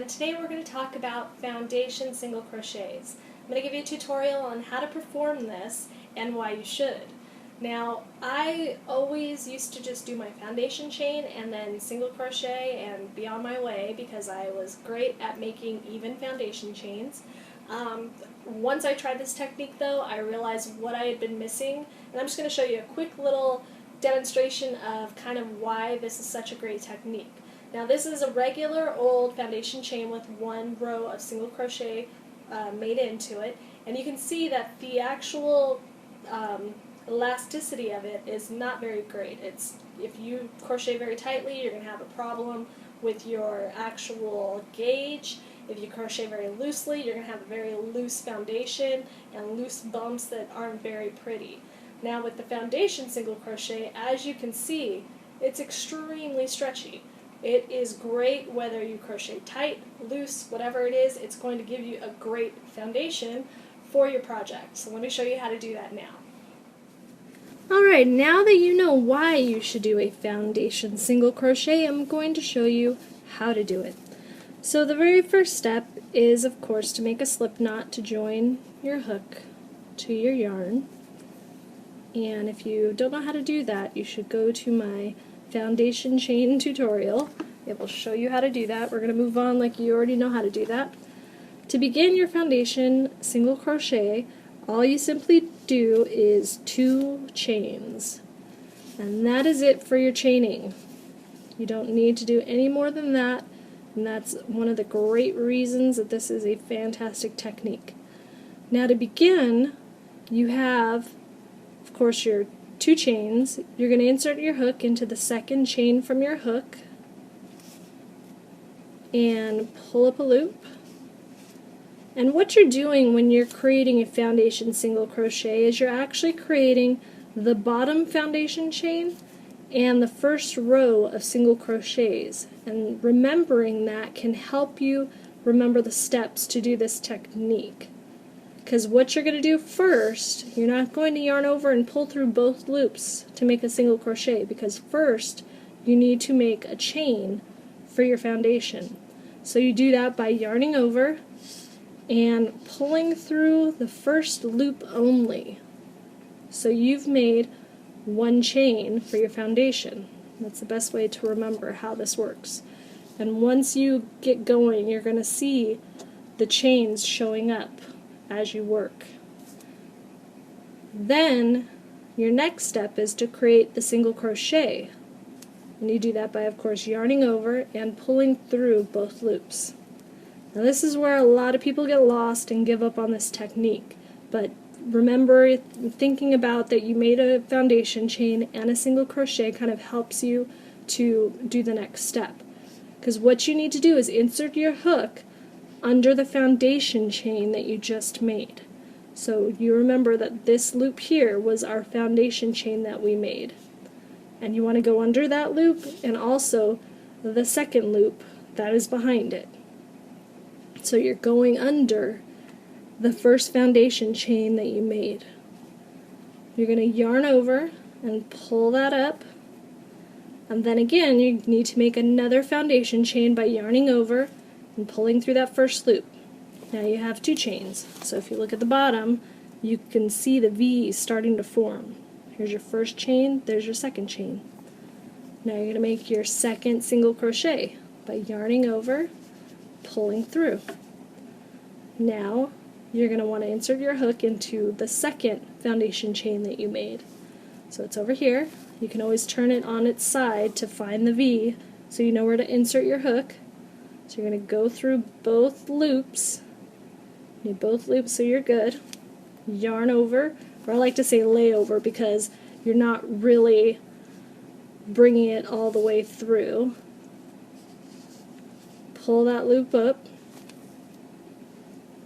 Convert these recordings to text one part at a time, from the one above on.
And today we're going to talk about foundation single crochets. I'm going to give you a tutorial on how to perform this and why you should. Now, I always used to just do my foundation chain and then single crochet and be on my way because I was great at making even foundation chains. Once I tried this technique though, I realized what I had been missing, and I'm just going to show you a quick little demonstration of kind of why this is such a great technique. Now this is a regular old foundation chain with one row of single crochet made into it, and you can see that the actual elasticity of it is not very great. If you crochet very tightly, you're going to have a problem with your actual gauge. If you crochet very loosely, you're going to have a very loose foundation and loose bumps that aren't very pretty. Now with the foundation single crochet, as you can see, it's extremely stretchy. It is great whether you crochet tight, loose, whatever it is, it's going to give you a great foundation for your project. So let me show you how to do that now. Alright, now that you know why you should do a foundation single crochet, I'm going to show you how to do it. So the very first step is, of course, to make a slip knot to join your hook to your yarn. And if you don't know how to do that, you should go to my foundation chain tutorial. It will show you how to do that. We're going to move on like you already know how to do that. To begin your foundation single crochet, all you simply do is 2 chains. And that is it for your chaining. You don't need to do any more than that, and that's one of the great reasons that this is a fantastic technique. Now to begin, you have, of course, your 2 chains. You're going to insert your hook into the second chain from your hook and pull up a loop. And what you're doing when you're creating a foundation single crochet is you're actually creating the bottom foundation chain and the first row of single crochets. And remembering that can help you remember the steps to do this technique. Because what you're going to do first, you're not going to yarn over and pull through both loops to make a single crochet, because first you need to make a chain for your foundation. So you do that by yarning over and pulling through the first loop only. So you've made 1 chain for your foundation. That's the best way to remember how this works. And once you get going, you're going to see the chains showing up as you work. Then your next step is to create the single crochet, and you do that by, of course, yarning over and pulling through both loops. Now this is where a lot of people get lost and give up on this technique, but remember, thinking about that you made a foundation chain and a single crochet kind of helps you to do the next step, because what you need to do is insert your hook under the foundation chain that you just made. So you remember that this loop here was our foundation chain that we made. And you want to go under that loop and also the second loop that is behind it. So you're going under the first foundation chain that you made. You're going to yarn over and pull that up. And then again, you need to make another foundation chain by yarning over and pulling through that first loop. Now you have 2 chains. So if you look at the bottom, you can see the V starting to form. Here's your first chain, there's your second chain. Now you're going to make your second single crochet by yarning over, pulling through. Now you're going to want to insert your hook into the second foundation chain that you made. So it's over here. You can always turn it on its side to find the V so you know where to insert your hook. So you're going to go through both loops. You need both loops so you're good. Yarn over, or I like to say lay over because you're not really bringing it all the way through. Pull that loop up.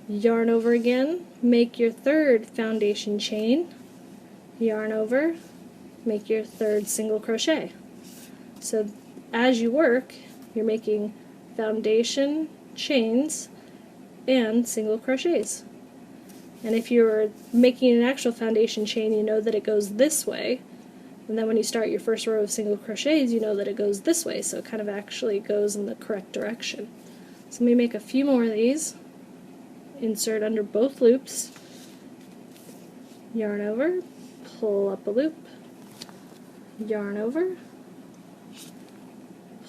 Yarn over again. Make your third foundation chain. Yarn over. Make your third single crochet. So as you work, you're making foundation chains and single crochets. And if you're making an actual foundation chain, you know that it goes this way, and then when you start your first row of single crochets, you know that it goes this way, so it kind of actually goes in the correct direction. So let me make a few more of these. Insert under both loops, yarn over, pull up a loop, yarn over,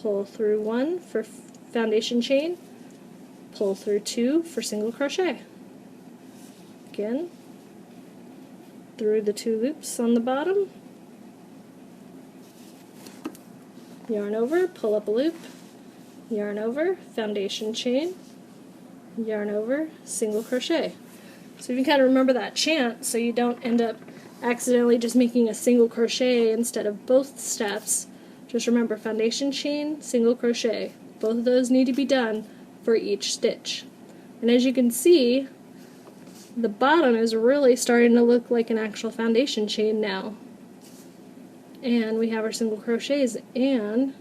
pull through one for foundation chain, pull through two for single crochet. Again, through the two loops on the bottom, yarn over, pull up a loop, yarn over, foundation chain, yarn over, single crochet. So you can kind of remember that chant so you don't end up accidentally just making a single crochet instead of both steps. Just remember foundation chain, single crochet. Both of those need to be done for each stitch. And as you can see, the bottom is really starting to look like an actual foundation chain now. And we have our single crochets, and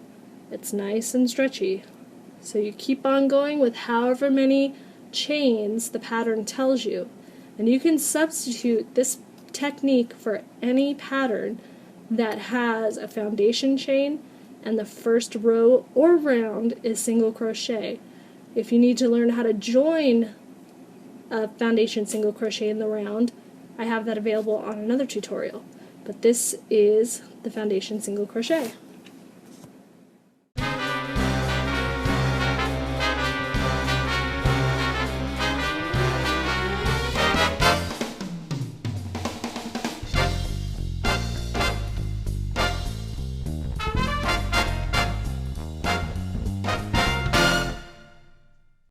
it's nice and stretchy. So you keep on going with however many chains the pattern tells you. And you can substitute this technique for any pattern that has a foundation chain and the first row or round is single crochet. If you need to learn how to join a foundation single crochet in the round, I have that available on another tutorial. But this is the foundation single crochet.